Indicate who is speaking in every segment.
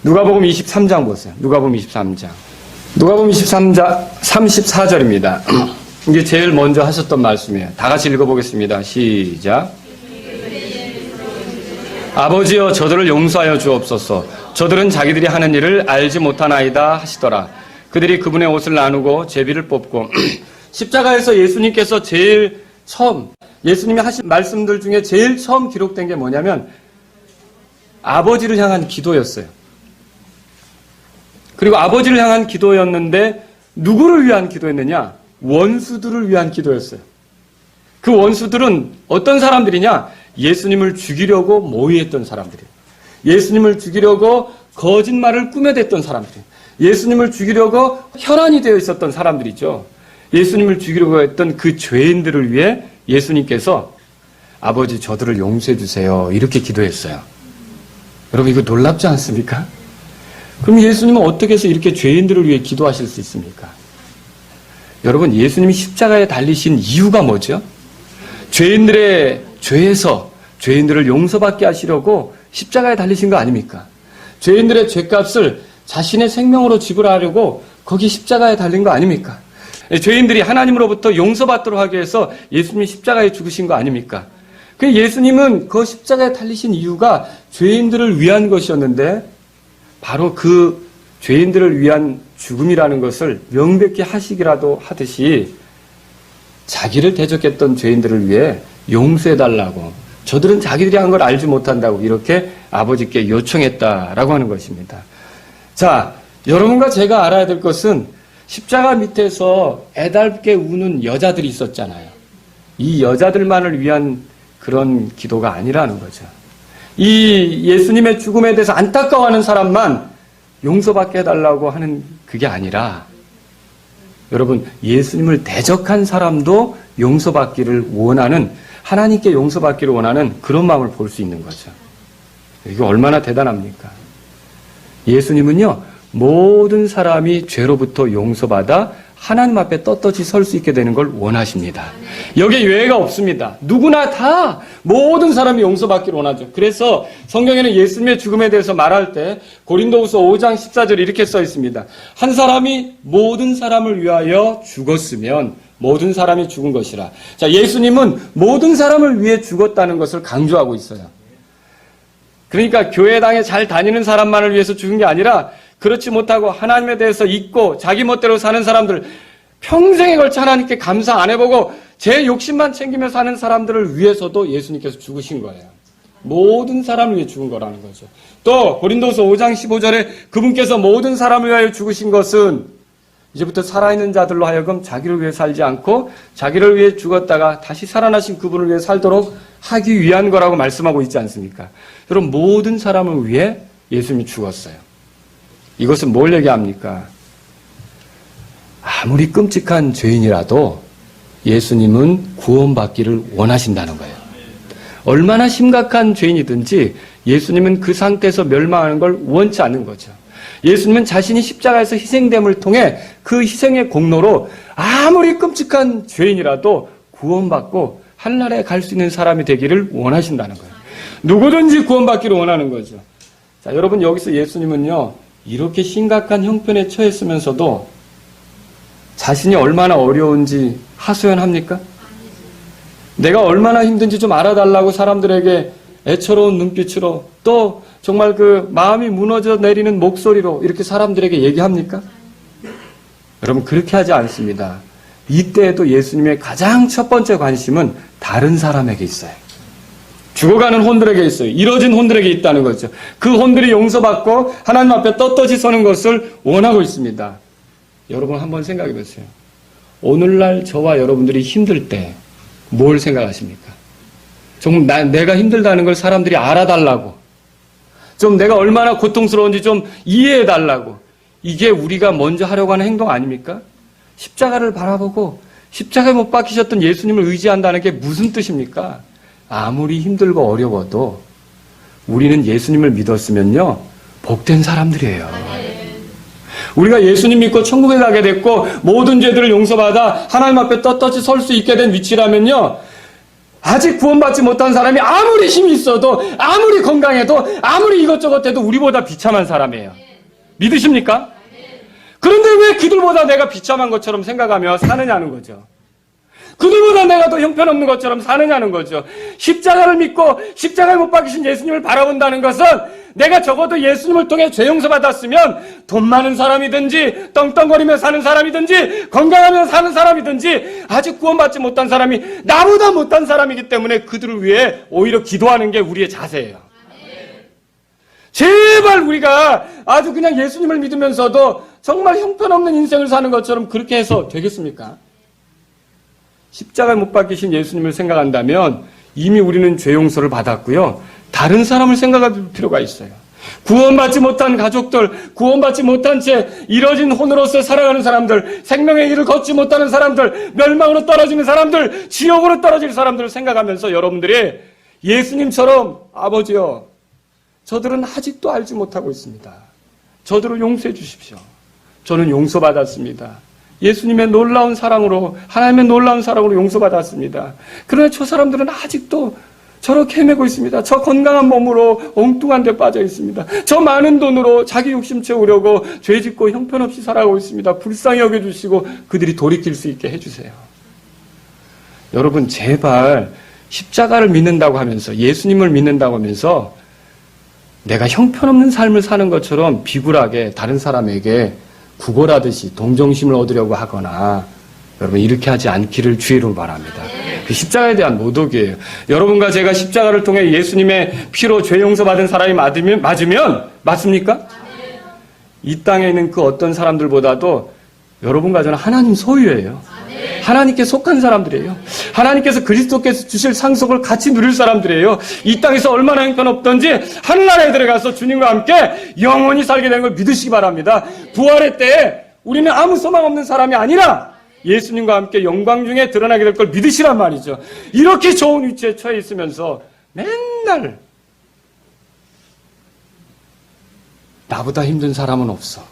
Speaker 1: 누가복음 23장 보세요. 누가복음 23장. 누가복음 23장 34절입니다. 이게 제일 먼저 하셨던 말씀이에요. 다 같이 읽어보겠습니다. 시작. 아버지여 저들을 용서하여 주옵소서. 저들은 자기들이 하는 일을 알지 못하나이다 하시더라. 그들이 그분의 옷을 나누고 제비를 뽑고 십자가에서 예수님께서 제일 처음 예수님이 하신 말씀들 중에 제일 처음 기록된 게 뭐냐면 아버지를 향한 기도였어요. 그리고 아버지를 향한 기도였는데 누구를 위한 기도였느냐? 원수들을 위한 기도였어요. 그 원수들은 어떤 사람들이냐? 예수님을 죽이려고 모의했던 사람들이에요. 예수님을 죽이려고 거짓말을 꾸며댔던 사람들이에요. 예수님을 죽이려고 혈안이 되어 있었던 사람들이죠. 예수님을 죽이려고 했던 그 죄인들을 위해 예수님께서 아버지 저들을 용서해 주세요. 이렇게 기도했어요. 여러분 이거 놀랍지 않습니까? 그럼 예수님은 어떻게 해서 이렇게 죄인들을 위해 기도하실 수 있습니까? 여러분 예수님이 십자가에 달리신 이유가 뭐죠? 죄인들의 죄에서 죄인들을 용서받게 하시려고 십자가에 달리신 거 아닙니까? 죄인들의 죄값을 자신의 생명으로 지불하려고 거기 십자가에 달린 거 아닙니까? 죄인들이 하나님으로부터 용서받도록 하기 위해서 예수님이 십자가에 죽으신 거 아닙니까? 그 예수님은 그 십자가에 달리신 이유가 죄인들을 위한 것이었는데 바로 그 죄인들을 위한 죽음이라는 것을 명백히 하시기라도 하듯이 자기를 대적했던 죄인들을 위해 용서해달라고 저들은 자기들이 한 걸 알지 못한다고 이렇게 아버지께 요청했다라고 하는 것입니다. 자, 여러분과 제가 알아야 될 것은 십자가 밑에서 애달게 우는 여자들이 있었잖아요. 이 여자들만을 위한 그런 기도가 아니라는 거죠. 이 예수님의 죽음에 대해서 안타까워하는 사람만 용서받게 해달라고 하는 그게 아니라 여러분 예수님을 대적한 사람도 용서받기를 원하는 하나님께 용서받기를 원하는 그런 마음을 볼 수 있는 거죠. 이게 얼마나 대단합니까? 예수님은요 모든 사람이 죄로부터 용서받아 하나님 앞에 떳떳이 설 수 있게 되는 걸 원하십니다. 여기에 예외가 없습니다. 누구나 다 모든 사람이 용서받기를 원하죠. 그래서 성경에는 예수님의 죽음에 대해서 말할 때 고린도후서 5장 14절에 이렇게 써 있습니다. 한 사람이 모든 사람을 위하여 죽었으면 모든 사람이 죽은 것이라. 자, 예수님은 모든 사람을 위해 죽었다는 것을 강조하고 있어요. 그러니까 교회당에 잘 다니는 사람만을 위해서 죽은 게 아니라 그렇지 못하고 하나님에 대해서 잊고 자기 멋대로 사는 사람들, 평생에 걸쳐 하나님께 감사 안 해보고 제 욕심만 챙기며 사는 사람들을 위해서도 예수님께서 죽으신 거예요. 모든 사람을 위해 죽은 거라는 거죠. 또 고린도서 5장 15절에 그분께서 모든 사람을 위하여 죽으신 것은 이제부터 살아있는 자들로 하여금 자기를 위해 살지 않고 자기를 위해 죽었다가 다시 살아나신 그분을 위해 살도록 하기 위한 거라고 말씀하고 있지 않습니까? 여러분 모든 사람을 위해 예수님이 죽었어요. 이것은 뭘 얘기합니까? 아무리 끔찍한 죄인이라도 예수님은 구원받기를 원하신다는 거예요. 얼마나 심각한 죄인이든지 예수님은 그 상태에서 멸망하는 걸 원치 않는 거죠. 예수님은 자신이 십자가에서 희생됨을 통해 그 희생의 공로로 아무리 끔찍한 죄인이라도 구원받고 하늘나라에 갈 수 있는 사람이 되기를 원하신다는 거예요. 누구든지 구원받기를 원하는 거죠. 자, 여러분 여기서 예수님은요. 이렇게 심각한 형편에 처했으면서도 자신이 얼마나 어려운지 하소연합니까? 내가 얼마나 힘든지 좀 알아달라고 사람들에게 애처로운 눈빛으로 또 정말 그 마음이 무너져 내리는 목소리로 이렇게 사람들에게 얘기합니까? 여러분 그렇게 하지 않습니다. 이때에도 예수님의 가장 첫 번째 관심은 다른 사람에게 있어요. 죽어가는 혼들에게 있어요. 이뤄진 혼들에게 있다는 거죠. 그 혼들이 용서받고 하나님 앞에 떳떳이 서는 것을 원하고 있습니다. 여러분 한번 생각해 보세요. 오늘날 저와 여러분들이 힘들 때 뭘 생각하십니까? 좀 내가 힘들다는 걸 사람들이 알아달라고 좀 내가 얼마나 고통스러운지 좀 이해해 달라고 이게 우리가 먼저 하려고 하는 행동 아닙니까? 십자가를 바라보고 십자가에 못 박히셨던 예수님을 의지한다는 게 무슨 뜻입니까? 아무리 힘들고 어려워도 우리는 예수님을 믿었으면요 복된 사람들이에요. 우리가 예수님 믿고 천국에 가게 됐고 모든 죄들을 용서받아 하나님 앞에 떳떳이 설 수 있게 된 위치라면요 아직 구원받지 못한 사람이 아무리 힘이 있어도, 아무리 건강해도, 아무리 이것저것 해도 우리보다 비참한 사람이에요. 믿으십니까? 그런데 왜 그들보다 내가 비참한 것처럼 생각하며 사느냐는 거죠. 그들보다 내가 더 형편없는 것처럼 사느냐는 거죠. 십자가를 믿고 십자가에 못 박히신 예수님을 바라본다는 것은 내가 적어도 예수님을 통해 죄 용서받았으면 돈 많은 사람이든지 떵떵거리며 사는 사람이든지 건강하며 사는 사람이든지 아직 구원받지 못한 사람이 나보다 못한 사람이기 때문에 그들을 위해 오히려 기도하는 게 우리의 자세예요. 제발 우리가 아주 그냥 예수님을 믿으면서도 정말 형편없는 인생을 사는 것처럼 그렇게 해서 되겠습니까? 십자가에 못 박히신 예수님을 생각한다면 이미 우리는 죄 용서를 받았고요. 다른 사람을 생각할 필요가 있어요. 구원받지 못한 가족들, 구원받지 못한 채 이뤄진 혼으로서 살아가는 사람들, 생명의 길을 걷지 못하는 사람들, 멸망으로 떨어지는 사람들, 지옥으로 떨어질 사람들을 생각하면서 여러분들이 예수님처럼 아버지요, 저들은 아직도 알지 못하고 있습니다. 저들을 용서해 주십시오. 저는 용서받았습니다. 예수님의 놀라운 사랑으로, 하나님의 놀라운 사랑으로 용서받았습니다. 그러나 저 사람들은 아직도 저렇게 헤매고 있습니다. 저 건강한 몸으로 엉뚱한 데 빠져 있습니다. 저 많은 돈으로 자기 욕심 채우려고 죄 짓고 형편없이 살아가고 있습니다. 불쌍히 여겨주시고 그들이 돌이킬 수 있게 해주세요. 여러분 제발 십자가를 믿는다고 하면서, 예수님을 믿는다고 하면서 내가 형편없는 삶을 사는 것처럼 비굴하게 다른 사람에게 구걸하듯이 동정심을 얻으려고 하거나, 여러분 이렇게 하지 않기를 주의 이름으로 바랍니다. 그 십자가에 대한 모독이에요. 여러분과 제가 십자가를 통해 예수님의 피로 죄 용서받은 사람이 맞으면 맞습니까? 이 땅에 있는 그 어떤 사람들보다도 여러분과 저는 하나님 소유예요. 하나님께 속한 사람들이에요. 하나님께서 그리스도께서 주실 상속을 같이 누릴 사람들이에요. 이 땅에서 얼마나 형편없던지 하늘나라에 들어가서 주님과 함께 영원히 살게 되는 걸 믿으시기 바랍니다. 부활의 때에 우리는 아무 소망 없는 사람이 아니라 예수님과 함께 영광 중에 드러나게 될 걸 믿으시란 말이죠. 이렇게 좋은 위치에 처해 있으면서 맨날 나보다 힘든 사람은 없어.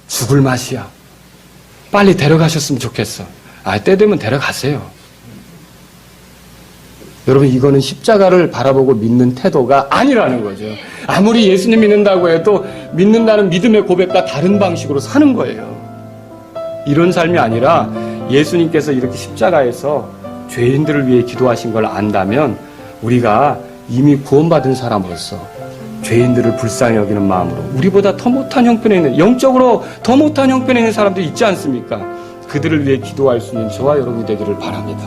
Speaker 1: 죽을 맛이야. 빨리 데려가셨으면 좋겠어. 때 되면 데려가세요. 여러분 이거는 십자가를 바라보고 믿는 태도가 아니라는 거죠. 아무리 예수님 믿는다고 해도 믿는다는 믿음의 고백과 다른 방식으로 사는 거예요. 이런 삶이 아니라 예수님께서 이렇게 십자가에서 죄인들을 위해 기도하신 걸 안다면 우리가 이미 구원받은 사람으로서 죄인들을 불쌍히 여기는 마음으로 우리보다 더 못한 형편에 있는, 영적으로 더 못한 형편에 있는 사람들이 있지 않습니까? 그들을 위해 기도할 수 있는 저와 여러분이 되기를 바랍니다.